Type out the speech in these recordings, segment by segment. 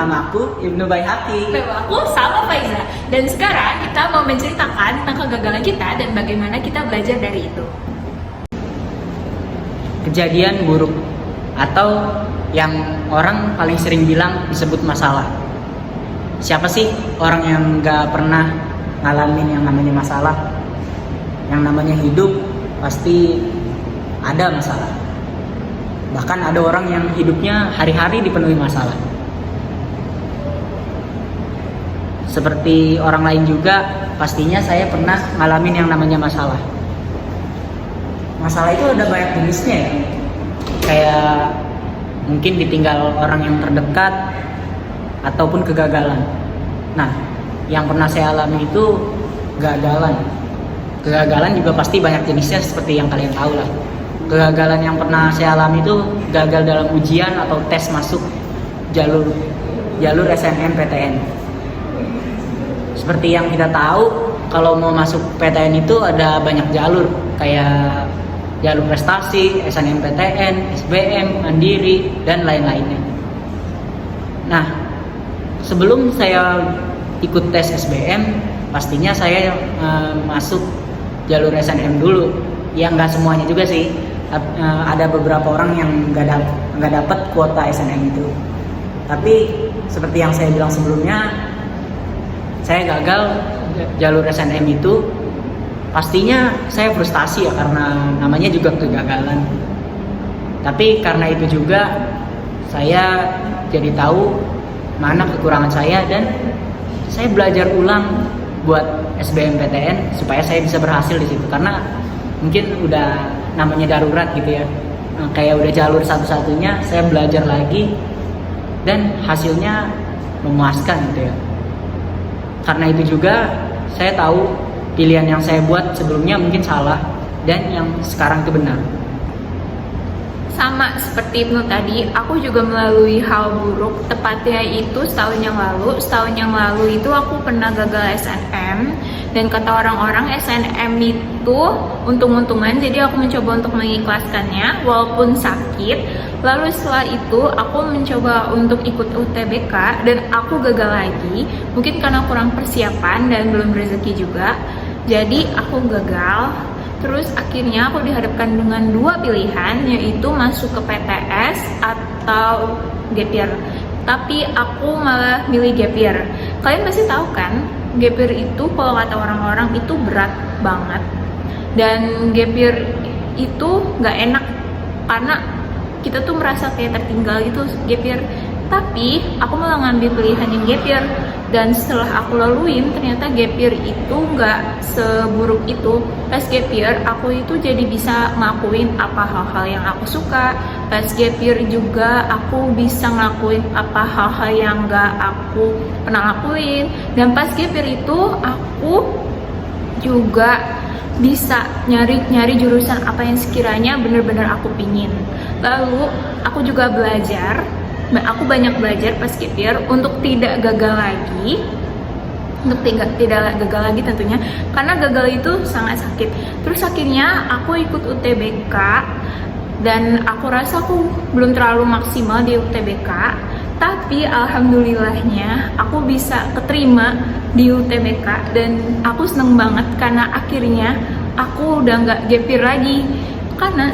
nama aku Ibnu Baihaqi. Nama aku Salma Faiza. Dan sekarang kita mau menceritakan tentang kegagalan kita dan bagaimana kita belajar dari itu. Kejadian buruk atau yang orang paling sering bilang disebut masalah. Siapa sih orang yang gak pernah ngalamin yang namanya masalah? Yang namanya hidup pasti ada masalah. Bahkan ada orang yang hidupnya hari-hari dipenuhi masalah. Seperti orang lain juga, pastinya saya pernah ngalamin yang namanya masalah. Masalah itu ada banyak jenisnya ya. Kayak mungkin ditinggal orang yang terdekat ataupun kegagalan. Nah, yang pernah saya alami itu kegagalan. Kegagalan juga pasti banyak jenisnya seperti yang kalian tahu lah. Kegagalan yang pernah saya alami itu gagal dalam ujian atau tes masuk jalur SNMPTN. Seperti yang kita tahu, kalau mau masuk PTN itu ada banyak jalur, kayak jalur prestasi, SNMPTN, SBM, Mandiri, dan lain-lainnya. Nah, sebelum saya ikut tes SBM, pastinya saya masuk jalur SNM dulu. Ya nggak semuanya juga sih. Ada beberapa orang yang nggak dapat kuota SNM itu. Tapi seperti yang saya bilang sebelumnya, saya gagal jalur SNM itu. Pastinya saya frustasi ya, karena namanya juga kegagalan. Tapi karena itu juga saya jadi tahu mana kekurangan saya dan saya belajar ulang buat SBMPTN supaya saya bisa berhasil di situ. Karena mungkin udah namanya darurat gitu ya, kayak udah jalur satu-satunya, saya belajar lagi dan hasilnya memuaskan gitu ya. Karena itu juga saya tahu pilihan yang saya buat sebelumnya mungkin salah dan yang sekarang itu benar. Sama seperti Ibnu tadi, aku juga melalui hal buruk. Tepatnya itu setahun yang lalu. Setahun yang lalu itu aku pernah gagal SNM. Dan kata orang-orang SNM itu untung-untungan. Jadi aku mencoba untuk mengikhlaskannya walaupun sakit. Lalu setelah itu aku mencoba untuk ikut UTBK dan aku gagal lagi. Mungkin karena kurang persiapan dan belum rezeki juga. Jadi aku gagal. Terus akhirnya aku dihadapkan dengan dua pilihan, yaitu masuk ke PTS atau gap year. Tapi aku malah milih gap year. Kalian pasti tahu kan, gap year itu kalau kata orang-orang itu berat banget. Dan gap year itu nggak enak karena kita tuh merasa kayak tertinggal gitu gap year. Tapi aku malah ngambil pilihan yang gap year. Dan setelah aku laluin, ternyata gap year itu nggak seburuk itu. Pas gap year, aku itu jadi bisa ngelakuin apa hal-hal yang aku suka. Pas gap year juga, aku bisa ngelakuin apa hal-hal yang nggak aku pernah lakuin. Dan pas gap year itu, aku juga bisa nyari jurusan apa yang sekiranya benar-benar aku pingin. Lalu, aku juga belajar. Aku banyak belajar pas gap year untuk tidak gagal lagi, tentunya, karena gagal itu sangat sakit. Terus akhirnya aku ikut UTBK dan aku rasa aku belum terlalu maksimal di UTBK, tapi alhamdulillahnya aku bisa keterima di UTBK dan aku seneng banget karena akhirnya aku udah nggak gap year lagi. Karena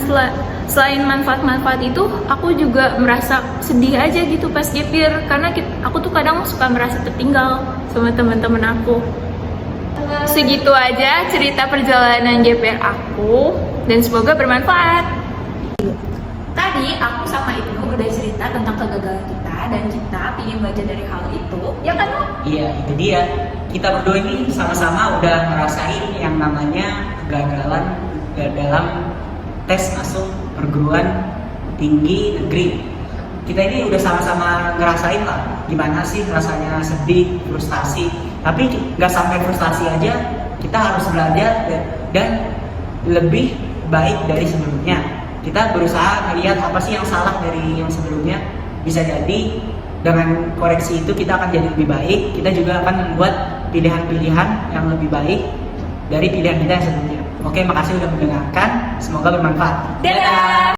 selain manfaat-manfaat itu, aku juga merasa sedih aja gitu pas gap year. Karena aku tuh kadang suka merasa tertinggal sama teman-teman aku. Segitu aja cerita perjalanan gap year aku, dan semoga bermanfaat. Tadi aku sama Ibnu udah cerita tentang kegagalan kita, dan kita ingin belajar dari hal itu, ya kan? Iya, itu dia. Kita berdua ini sama-sama udah ngerasain yang namanya kegagalan dalam tes masuk perguruan tinggi negeri. Kita ini udah sama-sama ngerasain lah gimana sih rasanya sedih, frustasi. Tapi nggak sampai frustasi aja, kita harus belajar dan lebih baik dari sebelumnya. Kita berusaha melihat apa sih yang salah dari yang sebelumnya. Bisa jadi dengan koreksi itu kita akan jadi lebih baik. Kita juga akan membuat pilihan-pilihan yang lebih baik dari pilihan kita yang sebelumnya. Oke, makasih udah mendengarkan. Semoga bermanfaat. Dadah!